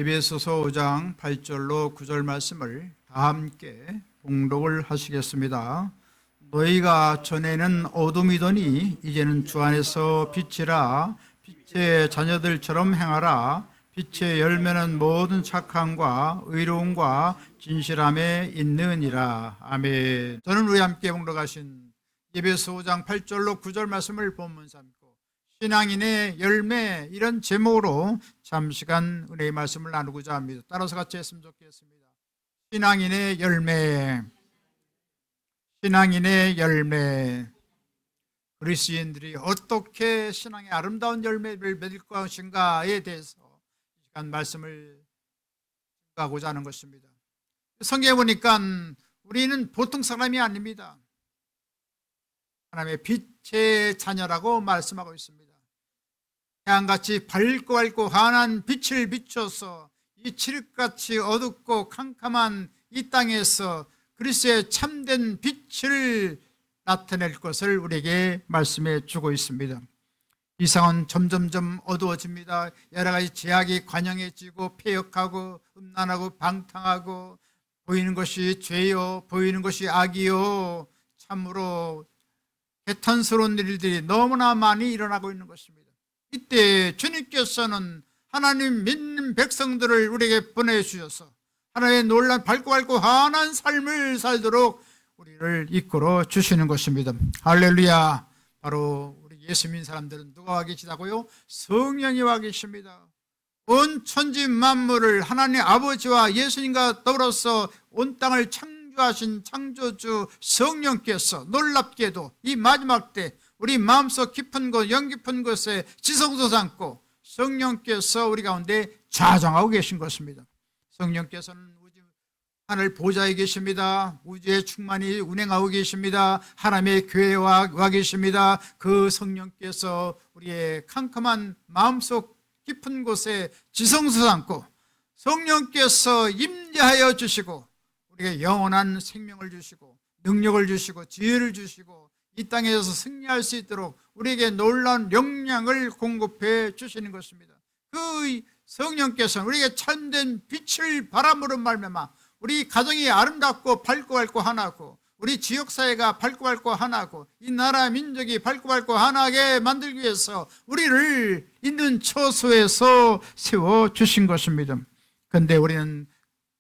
에베소서 5장 8절로 9절 말씀을 다 함께 봉독을 하시겠습니다. 너희가 전에는 어둠이더니 이제는 주 안에서 빛이라. 빛의 자녀들처럼 행하라. 빛의 열매는 모든 착함과 의로움과 진실함에 있느니라. 아멘. 저는 우리 함께 봉독하신 에베소 5장 8절로 9절 말씀을 본문 삼고 신앙인의 열매, 이런 제목으로 잠시간 은혜의 말씀을 나누고자 합니다. 따라서 같이 했으면 좋겠습니다. 신앙인의 열매, 신앙인의 열매. 그리스도인들이 어떻게 신앙의 아름다운 열매를 맺을 것인가에 대해서 이 시간 말씀을 하고자 하는 것입니다. 성경에 보니까 우리는 보통 사람이 아닙니다. 하나님의 빛의 자녀라고 말씀하고 있습니다. 태양같이 밝고 환한 빛을 비춰서 이 칠흑같이 어둡고 캄캄한 이 땅에서 그리스도의 참된 빛을 나타낼 것을 우리에게 말씀해 주고 있습니다. 이 세상은 점점점 어두워집니다. 여러 가지 제약이 관영해지고 폐역하고 음란하고 방탕하고 보이는 것이 죄요, 보이는 것이 악이요, 참으로 개탄스러운 일들이 너무나 많이 일어나고 있는 것입니다. 이때 주님께서는 하나님 믿는 백성들을 우리에게 보내주셔서 하나님의 놀란 밝고 환한 삶을 살도록 우리를 이끌어 주시는 것입니다. 할렐루야. 바로 우리 예수 믿는 사람들은 누가 와 계시다고요? 성령이 와 계십니다. 온 천지 만물을 하나님 아버지와 예수님과 더불어서 온 땅을 창조하신 창조주 성령께서 놀랍게도 이 마지막 때 우리 마음속 깊은 곳, 영 깊은 곳에 지성소 삼고 성령께서 우리 가운데 좌정하고 계신 것입니다. 성령께서는 우주 하늘 보좌에 계십니다. 우주의 충만히 운행하고 계십니다. 하나님의 교회에 와 계십니다. 그 성령께서 우리의 캄캄한 마음속 깊은 곳에 지성소 삼고 성령께서 임재하여 주시고 우리에게 영원한 생명을 주시고 능력을 주시고 지혜를 주시고 이 땅에서 승리할 수 있도록 우리에게 놀라운 역량을 공급해 주시는 것입니다. 그 성령께서는 우리에게 참된 빛을 바람으로 말미암아 우리 가정이 아름답고 밝고 하나고 우리 지역사회가 밝고 하나고 이 나라 민족이 밝고 하나게 만들기 위해서 우리를 있는 처소에서 세워주신 것입니다. 그런데 우리는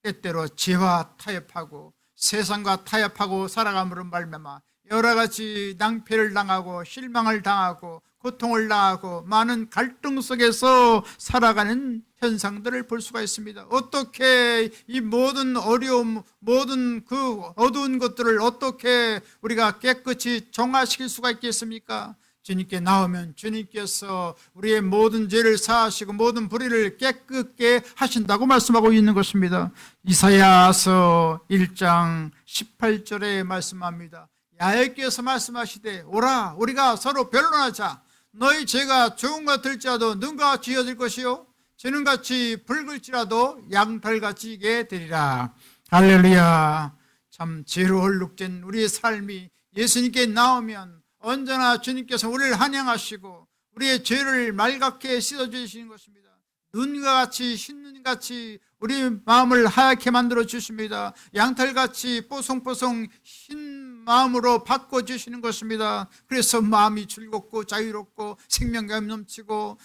때때로 죄와 타협하고 세상과 타협하고 살아감으로 말미암아 여러 가지 낭패를 당하고 실망을 당하고 고통을 당하고 많은 갈등 속에서 살아가는 현상들을 볼 수가 있습니다. 어떻게 이 모든 어려움, 모든 그 어두운 것들을 어떻게 우리가 깨끗이 정화시킬 수가 있겠습니까? 주님께 나오면 주님께서 우리의 모든 죄를 사하시고 모든 불의를 깨끗게 하신다고 말씀하고 있는 것입니다. 이사야서 1장 18절에 말씀합니다. 야훼께서 말씀하시되 오라 우리가 서로 변론하자. 너희 죄가 좋은 것 들지라도 눈과 쥐어질 것이요 지능같이 붉을지라도 양털같이 이게 되리라. 할렐루야. 참 죄로 헐룩된 우리의 삶이 예수님께 나오면 언제나 주님께서 우리를 환영하시고 우리의 죄를 맑게 씻어주시는 것입니다. 눈과 같이 흰눈같이 우리 마음을 하얗게 만들어 주십니다. 양털같이 뽀송뽀송 흰 마음으로 바꿔주시는 것입니다. 그래서 마음이 즐겁고 자유롭고 생명감이 넘치고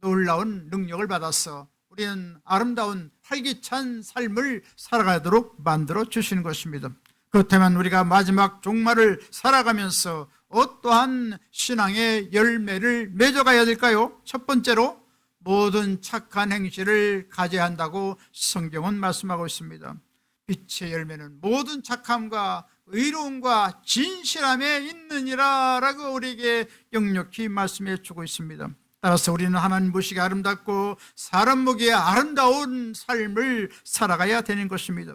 놀라운 능력을 받아서 우리는 아름다운 활기찬 삶을 살아가도록 만들어 주시는 것입니다. 그렇다면 우리가 마지막 종말을 살아가면서 어떠한 신앙의 열매를 맺어가야 될까요? 첫 번째로 모든 착한 행실을 가져야 한다고 성경은 말씀하고 있습니다. 빛의 열매는 모든 착함과 의로움과 진실함에 있느니라 라고 우리에게 역력히 말씀해 주고 있습니다. 따라서 우리는 하나님 보시기에 아름답고 사람 보기에 아름다운 삶을 살아가야 되는 것입니다.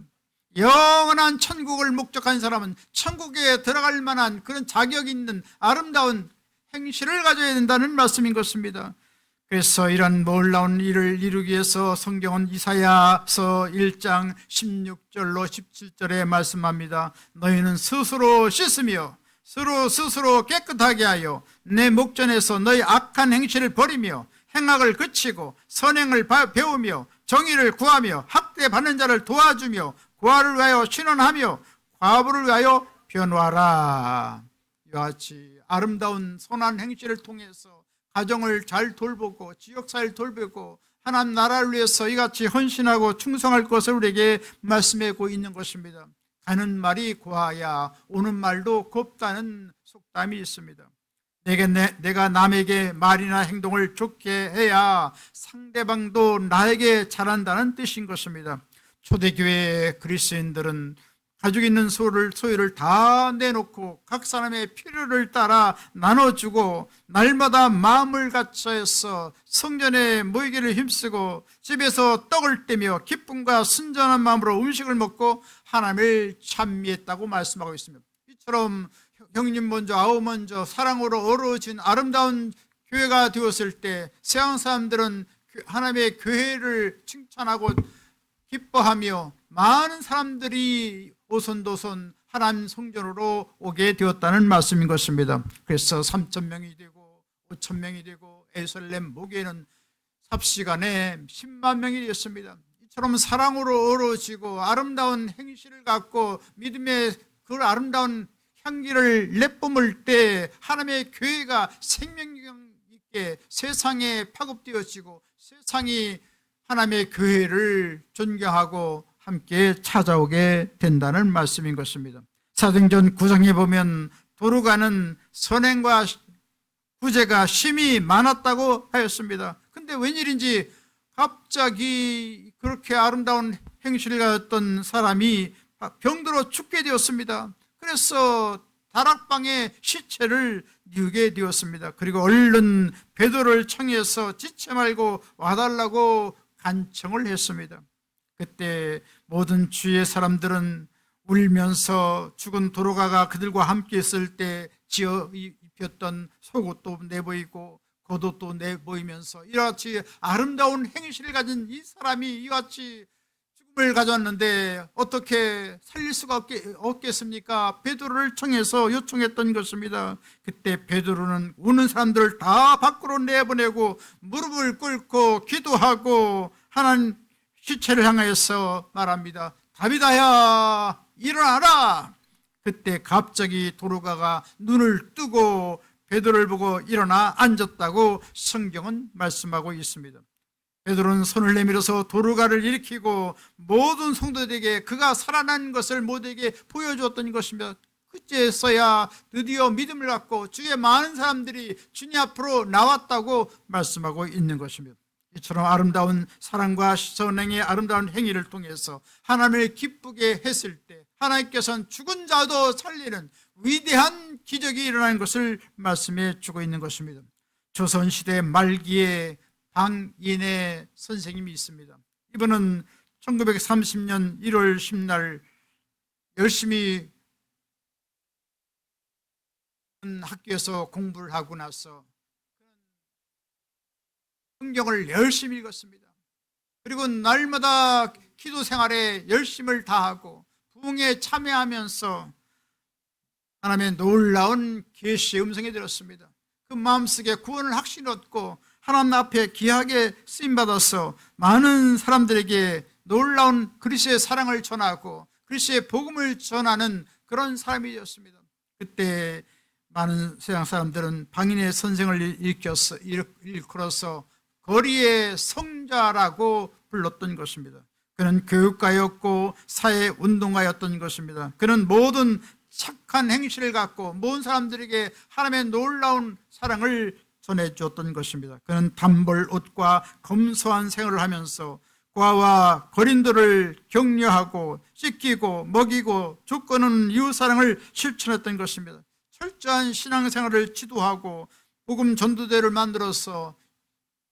영원한 천국을 목적한 사람은 천국에 들어갈 만한 그런 자격 있는 아름다운 행실을 가져야 된다는 말씀인 것입니다. 그래서 이런 놀라운 일을 이루기 위해서 성경은 이사야서 1장 16절로 17절에 말씀합니다. 너희는 스스로 씻으며 스스로 깨끗하게 하여 내 목전에서 너희 악한 행실을 버리며 행악을 그치고 선행을 배우며 정의를 구하며 학대받는 자를 도와주며 고아를 위하여 신원하며 과부를 위하여 변호하라. 이와 같이 아름다운 선한 행실을 통해서 가정을 잘 돌보고 지역사회를 돌보고 하나님 나라를 위해서 이같이 헌신하고 충성할 것을 우리에게 말씀하고 있는 것입니다. 가는 말이 고하야 오는 말도 곱다는 속담이 있습니다. 내가 남에게 말이나 행동을 좋게 해야 상대방도 나에게 잘한다는 뜻인 것입니다. 초대교회 그리스도인들은 가지고 있는 소유를 다 내놓고 각 사람의 필요를 따라 나눠주고 날마다 마음을 같이해서 성전에 모이기를 힘쓰고 집에서 떡을 떼며 기쁨과 순전한 마음으로 음식을 먹고 하나님을 찬미했다고 말씀하고 있습니다. 이처럼 형님 먼저 아우 먼저 사랑으로 어우러진 아름다운 교회가 되었을 때 세상 사람들은 하나님의 교회를 칭찬하고 기뻐하며 많은 사람들이 오손도손 하나님 성전으로 오게 되었다는 말씀인 것입니다. 그래서 3,000명이 되고 5,000명이 되고 예루살렘 목회는 삽시간에 10만 명이 되었습니다. 이처럼 사랑으로 어우러지고 아름다운 행실을 갖고 믿음의 그 아름다운 향기를 내뿜을 때 하나님의 교회가 생명력 있게 세상에 파급되어지고 세상이 하나님의 교회를 존경하고 함께 찾아오게 된다는 말씀인 것입니다. 사도행전 9장에 보면 도루가는 선행과 구제가 심히 많았다고 하였습니다. 근데 웬일인지 갑자기 그렇게 아름다운 행실을 가졌던 사람이 병들어 죽게 되었습니다. 그래서 다락방에 시체를 뉘우게 되었습니다. 그리고 얼른 베드로를 청해서 지체 말고 와달라고 간청을 했습니다. 그때 모든 주위의 사람들은 울면서 죽은 도로가가 그들과 함께 있을 때 지어 입혔던 속옷도 내보이고 겉옷도 내보이면서 이같이 아름다운 행실을 가진 이 사람이 이같이 죽음을 가져왔는데 어떻게 살릴 수가 없겠습니까? 베드로를 청해서 요청했던 것입니다. 그때 베드로는 우는 사람들을 다 밖으로 내보내고 무릎을 꿇고 기도하고 하나님 시체를 향하여서 말합니다. 다비다야 일어나라. 그때 갑자기 도로가가 눈을 뜨고 베드로를 보고 일어나 앉았다고 성경은 말씀하고 있습니다. 베드로는 손을 내밀어서 도로가를 일으키고 모든 성도들에게 그가 살아난 것을 모두에게 보여주었던 것입니다. 그때서야 드디어 믿음을 갖고 주의 많은 사람들이 주님 앞으로 나왔다고 말씀하고 있는 것입니다. 이처럼 아름다운 사랑과 선행의 아름다운 행위를 통해서 하나님을 기쁘게 했을 때 하나님께서는 죽은 자도 살리는 위대한 기적이 일어나는 것을 말씀해 주고 있는 것입니다. 조선시대 말기에 방인의 선생님이 있습니다. 이분은 1930년 1월 10날 열심히 학교에서 공부를 하고 나서 성경을 열심히 읽었습니다. 그리고 날마다 기도 생활에 열심을 다하고 부흥에 참여하면서 하나님의 놀라운 계시의 음성이 들었습니다. 그 마음속에 구원을 확신히 얻고 하나님 앞에 귀하게 쓰임받아서 많은 사람들에게 놀라운 그리스도의 사랑을 전하고 그리스도의 복음을 전하는 그런 사람이 되었습니다. 그때 많은 세상 사람들은 방인의 선생을 일컬어서 거리의 성자라고 불렀던 것입니다. 그는 교육가였고 사회운동가였던 것입니다. 그는 모든 착한 행실을 갖고 모든 사람들에게 하나님의 놀라운 사랑을 전해주었던 것입니다. 그는 단벌옷과 검소한 생활을 하면서 고아와 거린들을 격려하고 씻기고 먹이고 조건은 이웃사랑을 실천했던 것입니다. 철저한 신앙생활을 지도하고 복음 전도대를 만들어서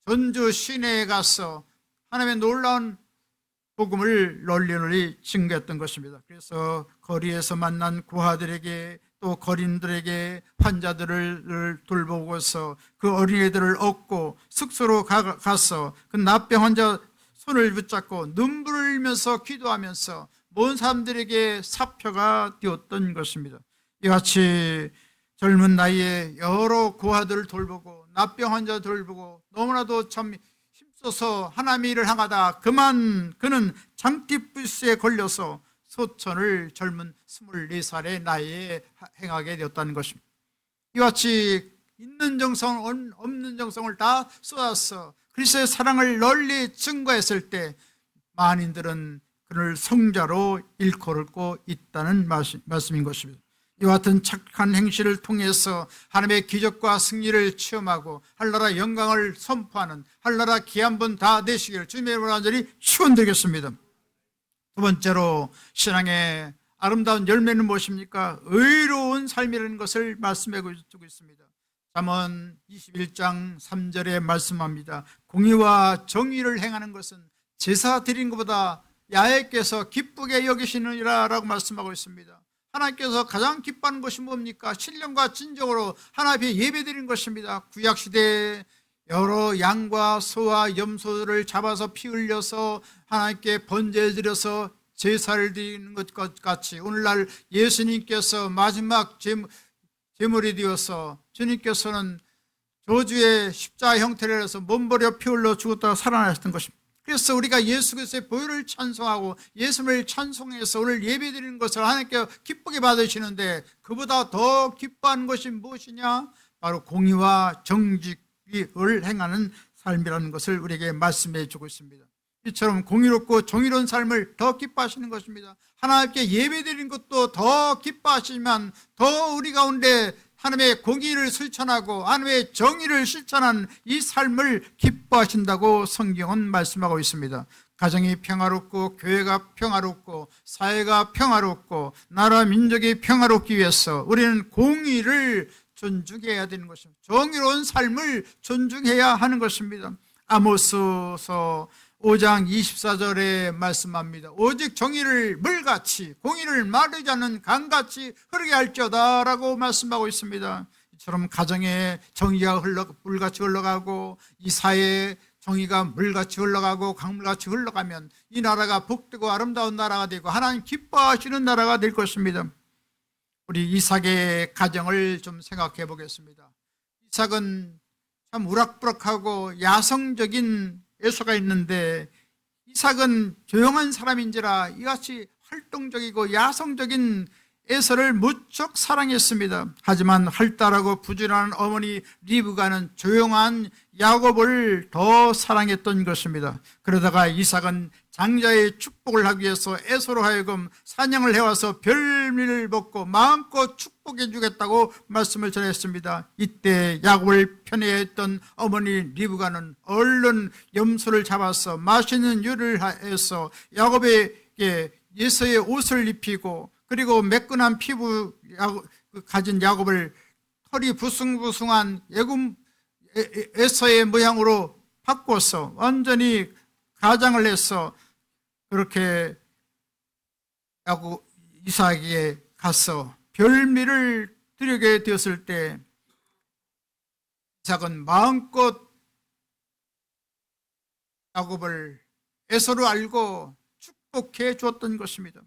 전주 시내에 가서 하나님의 놀라운 복음을 널리 증거했던 것입니다. 그래서 거리에서 만난 고아들에게 또 거린들에게 환자들을 돌보고서 그 어린이들을 얻고 숙소로 가서 그 납병 환자 손을 붙잡고 눈물을 흘리면서 기도하면서 모든 사람들에게 사표가 되었던 것입니다. 이같이 젊은 나이에 여러 고아들을 돌보고 납병 환자들을 돌보고 너무나도 참 힘써서 하나님의 일을 행하다 그만 그는 장티푸스에 걸려서 소천을 젊은 24살의 나이에 행하게 되었다는 것입니다. 이와 같이 있는 정성 없는 정성을 다 쏟아서 그리스도의 사랑을 널리 증거했을 때 만인들은 그를 성자로 일컬고 있다는 말씀인 것입니다. 이와 같은 착한 행실을 통해서 하나님의 기적과 승리를 체험하고 하늘나라 영광을 선포하는 하늘나라 기 한 번 다 내시기를 주님의 이름으로 간절히 축원드리겠습니다. 두 번째로 신앙의 아름다운 열매는 무엇입니까? 의로운 삶이라는 것을 말씀해 주고 있습니다. 잠언 21장 3절에 말씀합니다. 공의와 정의를 행하는 것은 제사 드린 것보다 야훼께서 기쁘게 여기시느니라 라고 말씀하고 있습니다. 하나님께서 가장 기뻐하는 것이 뭡니까? 신령과 진정으로 하나님 앞에 예배드리는 것입니다. 구약시대에 여러 양과 소와 염소를 잡아서 피 흘려서 하나님께 번제드려서 제사를 드리는 것 같이 오늘날 예수님께서 마지막 제물이 되어서 주님께서는 저주의 십자가 형태를 해서 몸버려 피 흘려 죽었다가 살아나셨던 것입니다. 그래서 우리가 예수 그리스도의 보혈을 찬송하고 예수를 찬송해서 오늘 예배드리는 것을 하나님께 기쁘게 받으시는데 그보다 더 기뻐하는 것이 무엇이냐? 바로 공의와 정직을 행하는 삶이라는 것을 우리에게 말씀해 주고 있습니다. 이처럼 공의롭고 정의로운 삶을 더 기뻐하시는 것입니다. 하나님께 예배드리는 것도 더 기뻐하시지만 더 우리 가운데 하나님의 공의를 실천하고 하나님의 정의를 실천하는 이 삶을 기뻐하신다고 성경은 말씀하고 있습니다. 가정이 평화롭고 교회가 평화롭고 사회가 평화롭고 나라 민족이 평화롭기 위해서 우리는 공의를 존중해야 되는 것입니다. 정의로운 삶을 존중해야 하는 것입니다. 아모스서 5장 24절에 말씀합니다. 오직 정의를 물같이 공의를 마르지 않는 강같이 흐르게 할지어다 라고 말씀하고 있습니다. 이처럼 가정에 정의가 물같이 흘러가고 이 사회에 정의가 물같이 흘러가고 강물같이 흘러가면 이 나라가 복되고 아름다운 나라가 되고 하나님 기뻐하시는 나라가 될 것입니다. 우리 이삭의 가정을 좀 생각해 보겠습니다. 이삭은 참 우락부락하고 야성적인 에서가 있는데 이삭은 조용한 사람인지라 이같이 활동적이고 야성적인 에서를 무척 사랑했습니다. 하지만 활달하고 부지런한 어머니 리브가는 조용한 야곱을 더 사랑했던 것입니다. 그러다가 이삭은 장자의 축복을 하기 위해서 에서로 하여금 사냥을 해와서 별미를 먹고 마음껏 축복해 주겠다고 말씀을 전했습니다. 이때 야곱을 편애했던 어머니 리브가는 얼른 염소를 잡아서 맛있는 요리를 해서 야곱에게 예서의 옷을 입히고 그리고 매끈한 피부 가진 야곱을 털이 부숭부숭한 에서의 모양으로 바꿔서 완전히 가장을 해서 그렇게 이삭에게 가서 별미를 드리게 되었을 때 이삭은 마음껏 야곱을 에서로 알고 축복해 주었던 것입니다.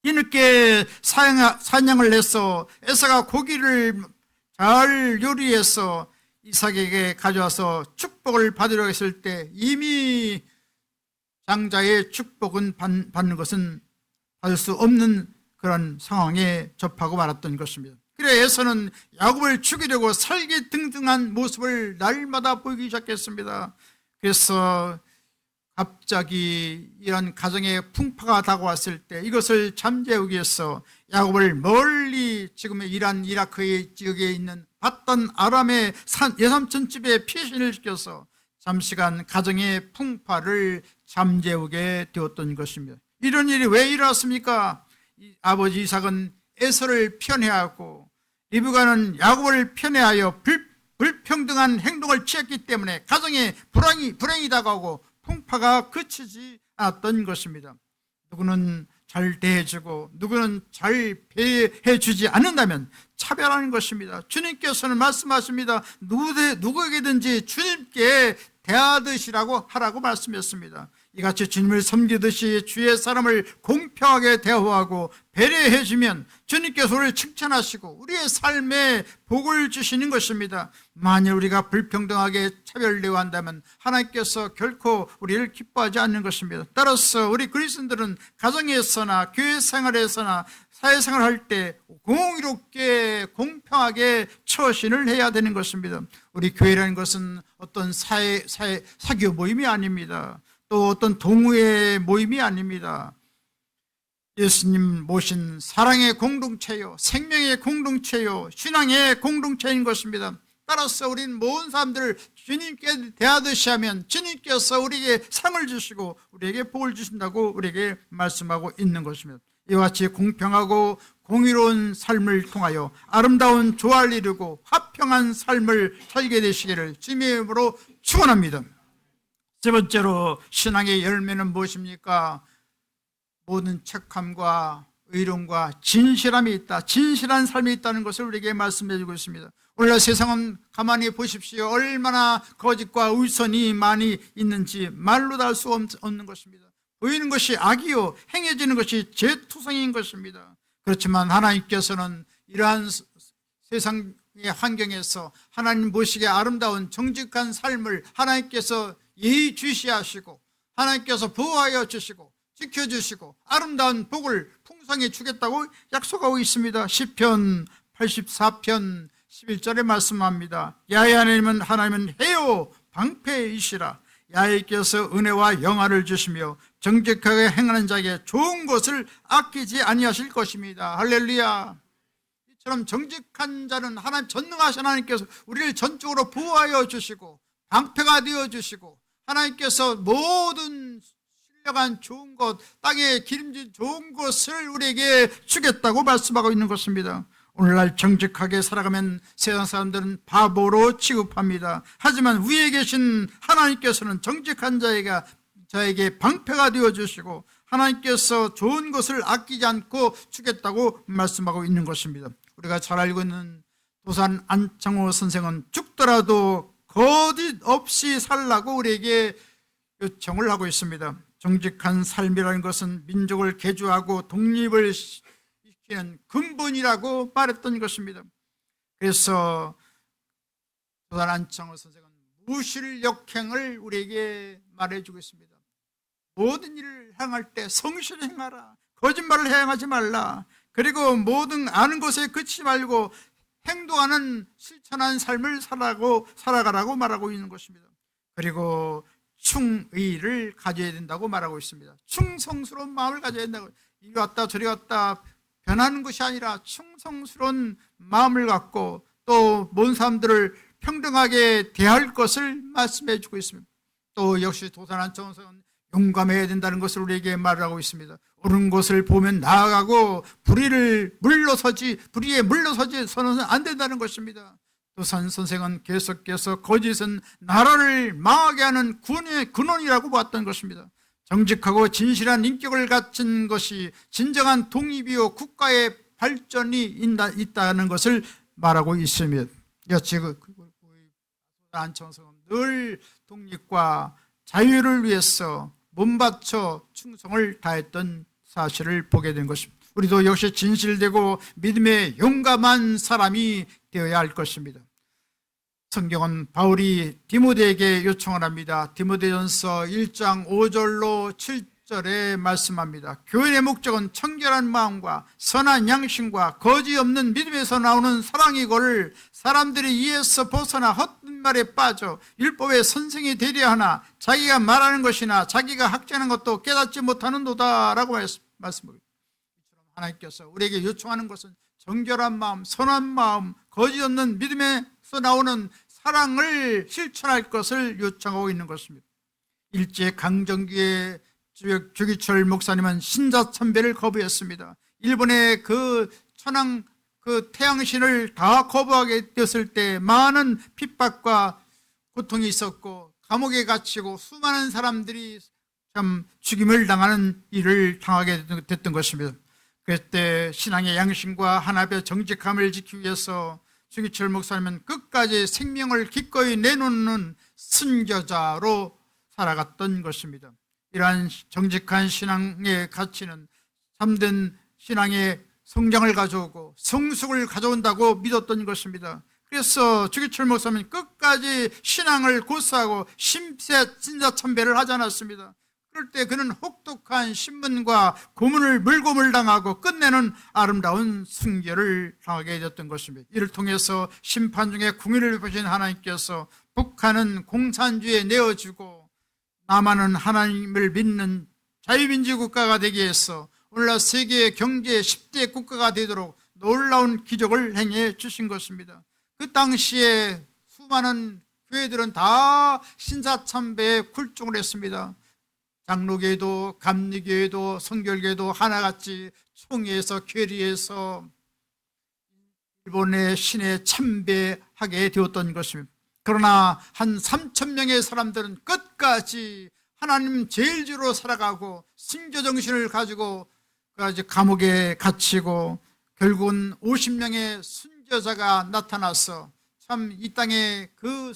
뒤늦게 사냥을 해서 에서가 고기를 잘 요리해서 이삭에게 가져와서 축복을 받으려 했을 때 이미 장자의 축복은 받는 것은 받을 수 없는 그런 상황에 접하고 말았던 것입니다. 그래 에서는 야곱을 죽이려고 설기등등한 모습을 날마다 보이기 시작했습니다. 그래서 갑자기 이런 가정의 풍파가 다가왔을 때 이것을 잠재우기 위해서 야곱을 멀리 지금의 이란 이라크의 지역에 있는 바단 아람의 예삼촌 집에 피신을 시켜서 잠시간 가정의 풍파를 잠재우게 되었던 것입니다. 이런 일이 왜 일어났습니까? 아버지 이삭은 에서를 편애하고 리브가는 야곱을 편애하여 불평등한 행동을 취했기 때문에 가정에 불행이 다가오고 풍파가 그치지 않았던 것입니다. 누구는 잘 대해주고 누구는 잘 배해주지 않는다면 차별하는 것입니다. 주님께서는 말씀하십니다. 누구에게든지 주님께 대하듯이라고 하라고 말씀했습니다. 이같이 주님을 섬기듯이 주의 사람을 공평하게 대우하고 배려해주면 주님께서 우리를 칭찬하시고 우리의 삶에 복을 주시는 것입니다. 만일 우리가 불평등하게 차별 대우한다면 하나님께서 결코 우리를 기뻐하지 않는 것입니다. 따라서 우리 그리스도인들은 가정에서나 교회 생활에서나 사회생활 할 때 공의롭게 공평하게 처신을 해야 되는 것입니다. 우리 교회라는 것은 어떤 사교 모임이 아닙니다. 또 어떤 동호회 모임이 아닙니다. 예수님 모신 사랑의 공동체요, 생명의 공동체요, 신앙의 공동체인 것입니다. 따라서 우리는 모든 사람들을 주님께 대하듯이 하면 주님께서 우리에게 상을 주시고 우리에게 복을 주신다고 우리에게 말씀하고 있는 것입니다. 이와 같이 공평하고 공의로운 삶을 통하여 아름다운 조화를 이루고 화평한 삶을 살게 되시기를 주님의 이름으로 축원합니다. 세 번째로 신앙의 열매는 무엇입니까? 모든 착함과 의로움과 진실함이 있다, 진실한 삶이 있다는 것을 우리에게 말씀해 주고 있습니다. 오늘날 세상은 가만히 보십시오. 얼마나 거짓과 위선이 많이 있는지 말로 다 할 수 없는 것입니다. 보이는 것이 악이요 행해지는 것이 죄투성인 것입니다. 그렇지만 하나님께서는 이러한 세상의 환경에서 하나님 보시기에 아름다운 정직한 삶을 하나님께서 예의주시하시고 하나님께서 보호하여 주시고 지켜주시고 아름다운 복을 풍성히 주겠다고 약속하고 있습니다. 시편 84편 11절에 말씀합니다. 야훼 하나님은 해요 방패이시라. 야훼께서 은혜와 영화를 주시며 정직하게 행하는 자에게 좋은 것을 아끼지 아니하실 것입니다. 할렐루야. 이처럼 정직한 자는 하나님 전능하신 하나님께서 우리를 전적으로 보호하여 주시고 방패가 되어 주시고 하나님께서 모든 신령한 좋은 것, 땅에 기름진 좋은 것을 우리에게 주겠다고 말씀하고 있는 것입니다. 오늘날 정직하게 살아가면 세상 사람들은 바보로 취급합니다. 하지만 위에 계신 하나님께서는 정직한 자에게 방패가 되어주시고 하나님께서 좋은 것을 아끼지 않고 주겠다고 말씀하고 있는 것입니다. 우리가 잘 알고 있는 도산 안창호 선생은 죽더라도 거짓 없이 살라고 우리에게 요청을 하고 있습니다. 정직한 삶이라는 것은 민족을 개조하고 독립을 시키는 근본이라고 말했던 것입니다. 그래서 도산 안창호 선생은 무실역행을 우리에게 말해주고 있습니다. 모든 일을 행할 때 성실히 행하라. 거짓말을 행하지 말라. 그리고 모든 아는 것에 그치지 말고 행동하는 실천한 삶을 살아가라고 말하고 있는 것입니다. 그리고 충의를 가져야 된다고 말하고 있습니다. 충성스러운 마음을 가져야 된다고. 이리 왔다 저리 왔다 변하는 것이 아니라 충성스러운 마음을 갖고 또 모든 사람들을 평등하게 대할 것을 말씀해 주고 있습니다. 또 역시 도산 안창호 선생은 용감해야 된다는 것을 우리에게 말하고 있습니다. 옳은 것을 보면 나아가고 불의에 물러서지 서는 안 된다는 것입니다. 도산 선생은 계속해서 거짓은 나라를 망하게 하는 근원이라고 보았던 것입니다. 정직하고 진실한 인격을 갖춘 것이 진정한 독립이요 국가의 발전이 있다는 것을 말하고 있습니다. 지금 안창호 선생은 늘 독립과 자유를 위해서 몸바쳐 충성을 다했던 사실을 보게 된 것입니다. 우리도 역시 진실되고 믿음의 용감한 사람이 되어야 할 것입니다. 성경은 바울이 디모데에게 요청을 합니다. 디모데전서 1장 5절로 7절에 말씀합니다. 교회의 목적은 청결한 마음과 선한 양심과 거짓 없는 믿음에서 나오는 사랑이거를 사람들이 이에서 벗어나 헛된 말에 빠져 율법의 선생이 되려 하나 자기가 말하는 것이나 자기가 학자하는 것도 깨닫지 못하는도다 라고 말씀합니다. 하나님께서 우리에게 요청하는 것은 정결한 마음, 선한 마음, 거짓 없는 믿음에서 나오는 사랑을 실천할 것을 요청하고 있는 것입니다. 일제 강점기에 주기철 목사님은 신자참배를 거부했습니다. 일본의 천황 태양신을 다 거부하게 되었을 때 많은 핍박과 고통이 있었고 감옥에 갇히고 수많은 사람들이 참 죽임을 당하는 일을 당하게 됐던 것입니다. 그때 신앙의 양심과 하나님의 정직함을 지키기 위해서 주기철 목사님은 끝까지 생명을 기꺼이 내놓는 순교자로 살아갔던 것입니다. 이러한 정직한 신앙의 가치는 참된 신앙의 성장을 가져오고 성숙을 가져온다고 믿었던 것입니다. 그래서 주기철 목사님은 끝까지 신앙을 고수하고 신자참배를 하지 않았습니다. 그럴 때 그는 혹독한 신문과 고문을 물고물 당하고 끝내는 아름다운 순교를 당하게 되었던 것입니다. 이를 통해서 심판 중에 궁의를 베푸신 하나님께서 북한은 공산주의에 내어주고 남한은 하나님을 믿는 자유민주 국가가 되기 위해서 오늘날 세계 경제 10대 국가가 되도록 놀라운 기적을 행해 주신 것입니다. 그 당시에 수많은 교회들은 다 신사참배에 굴종을 했습니다. 장로교회도 감리교회도 성결교회도 하나같이 총회에서 괴리해서 일본의 신에 참배하게 되었던 것입니다. 그러나 한 3,000명의 사람들은 끝까지 하나님 제일주로 살아가고 순교정신을 가지고 감옥에 갇히고 결국은 50명의 순교자가 나타나서 참 이 땅에 그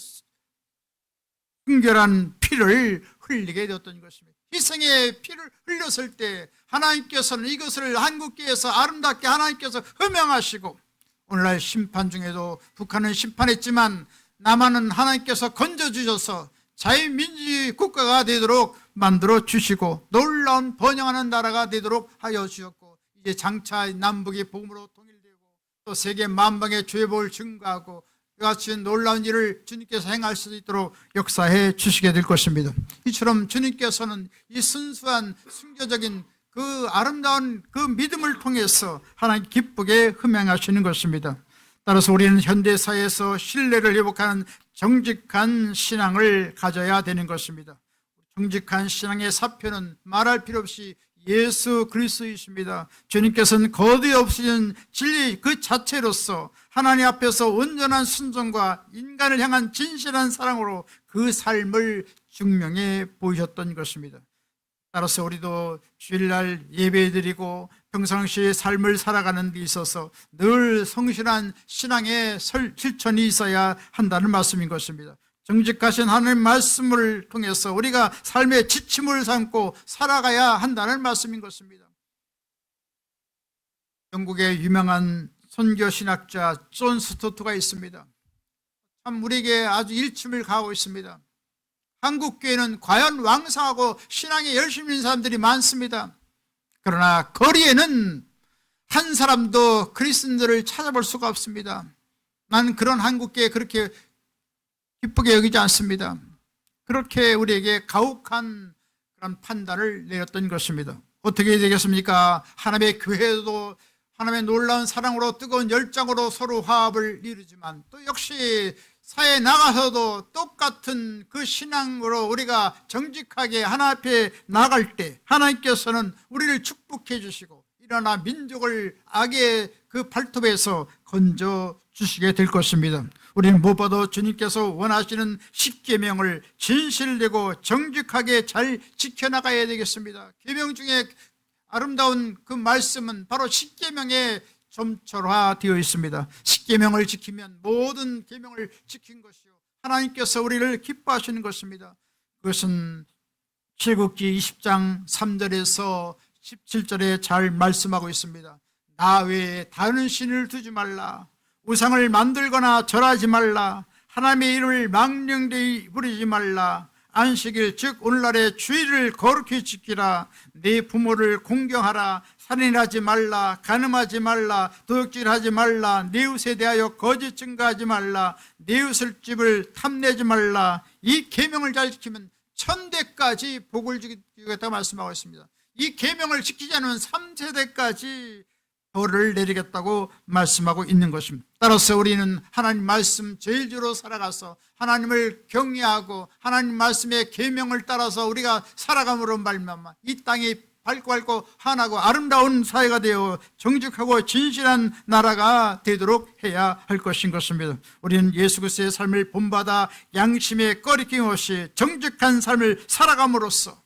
순결한 피를 흘리게 되었던 것입니다. 희생의 피를 흘렸을 때 하나님께서는 이것을 한국교회에서 아름답게 하나님께서 허명하시고 오늘날 심판 중에도 북한은 심판했지만 남한은 하나님께서 건져주셔서 자유민주주의 국가가 되도록 만들어 주시고 놀라운 번영하는 나라가 되도록 하여 주셨고 이제 장차 남북이 복음으로 통일되고 또 세계 만방의 죄복을 증거하고 이같이 놀라운 일을 주님께서 행할 수 있도록 역사해 주시게 될 것입니다. 이처럼 주님께서는 이 순수한 순교적인 그 아름다운 그 믿음을 통해서 하나님 기쁘게 흠양하시는 것입니다. 따라서 우리는 현대사회에서 신뢰를 회복하는 정직한 신앙을 가져야 되는 것입니다. 정직한 신앙의 사표는 말할 필요 없이 예수 그리스도이십니다. 주님께서는 거듭 없으신 진리 그 자체로서 하나님 앞에서 온전한 순종과 인간을 향한 진실한 사랑으로 그 삶을 증명해 보이셨던 것입니다. 따라서 우리도 주일날 예배드리고 평상시의 삶을 살아가는 데 있어서 늘 성실한 신앙의 실천이 있어야 한다는 말씀인 것입니다. 정직하신 하나님의 말씀을 통해서 우리가 삶의 지침을 삼고 살아가야 한다는 말씀인 것입니다. 영국의 유명한 선교 신학자 존 스토트가 있습니다. 참 우리에게 아주 일침을 가하고 있습니다. 한국교회는 과연 왕성하고 신앙에 열심히 있는 사람들이 많습니다. 그러나 거리에는 한 사람도 그리스도인들을 찾아볼 수가 없습니다. 난 그런 한국교회 그렇게 기쁘게 여기지 않습니다. 그렇게 우리에게 가혹한 그런 판단을 내렸던 것입니다. 어떻게 되겠습니까? 하나님의 교회도 하나님의 놀라운 사랑으로 뜨거운 열정으로 서로 화합을 이루지만 또 역시 사회에 나가서도 똑같은 그 신앙으로 우리가 정직하게 하나님 앞에 나갈 때 하나님께서는 우리를 축복해 주시고 일어나 민족을 악의 그 발톱에서 건져 주시게 될 것입니다. 우리는 무엇보다도 주님께서 원하시는 십계명을 진실되고 정직하게 잘 지켜나가야 되겠습니다. 계명 중에 아름다운 그 말씀은 바로 십계명에 점철화되어 있습니다. 십계명을 지키면 모든 계명을 지킨 것이요 하나님께서 우리를 기뻐하시는 것입니다. 그것은 출애굽기 20장 3절에서 17절에 잘 말씀하고 있습니다. 나 외에 다른 신을 두지 말라. 우상을 만들거나 절하지 말라. 하나님의 이름을 망령되이 부르지 말라. 안식일 즉 오늘날의 주일을 거룩히 지키라. 네 부모를 공경하라. 살인하지 말라. 간음하지 말라. 도둑질하지 말라. 네 이웃에 대하여 거짓 증거하지 말라. 네 이웃을 집을 탐내지 말라. 이 계명을 잘 지키면 천대까지 복을 주겠다고 말씀하고 있습니다. 이 계명을 지키지 않으면 3세대까지 벌을 내리겠다고 말씀하고 있는 것입니다. 따라서 우리는 하나님 말씀 제일주로 살아가서 하나님을 경외하고 하나님 말씀의 계명을 따라서 우리가 살아감으로 말미암아 이 땅이 밝고 환하고 아름다운 사회가 되어 정직하고 진실한 나라가 되도록 해야 할 것인 것입니다. 우리는 예수 그리스도의 삶을 본받아 양심에 꺼리낌 없이 정직한 삶을 살아감으로써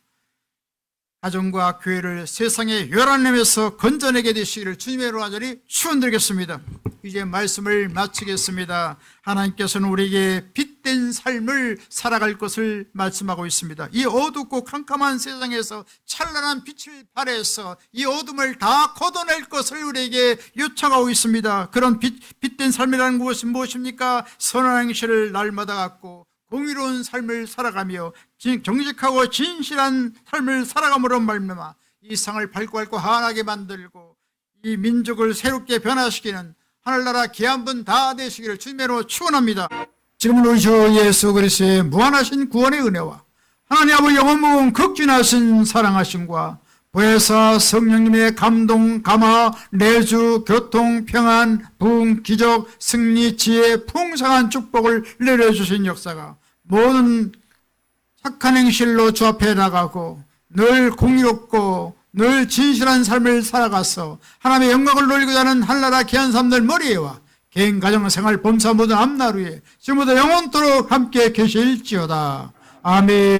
가정과 교회를 세상의 요란함에서 건져내게 되시기를 주님의 이름으로 간절히 축원드리겠습니다. 이제 말씀을 마치겠습니다. 하나님께서는 우리에게 빛된 삶을 살아갈 것을 말씀하고 있습니다. 이 어둡고 캄캄한 세상에서 찬란한 빛을 발해서 이 어둠을 다 걷어낼 것을 우리에게 요청하고 있습니다. 그런 빛된 삶이라는 것이 무엇입니까? 선한 행실을 날마다 갖고 공의로운 삶을 살아가며 정직하고 진실한 삶을 살아감으로 말미암아 이 세상을 밝고 환하게 만들고 이 민족을 새롭게 변화시키는 하늘나라 귀한 분 다 되시기를 주님으로 축원합니다. 지금 우리 주 예수 그리스도의 무한하신 구원의 은혜와 하나님 아버지 영원 무궁 극진하신 사랑하심과 보혜사 성령님의 감동, 감화, 내주, 교통, 평안, 부흥, 기적, 승리, 지혜, 풍성한 축복을 내려주신 역사가 모든 착한 행실로 주 앞에 나가고 늘 공의롭고 늘 진실한 삶을 살아가서 하나님의 영광을 돌리고자 하는 한나라 귀한 사람들 머리에와 개인 가정생활 범사 모든 앞나루에 지금부터 영원토록 함께 계실지어다. 아멘.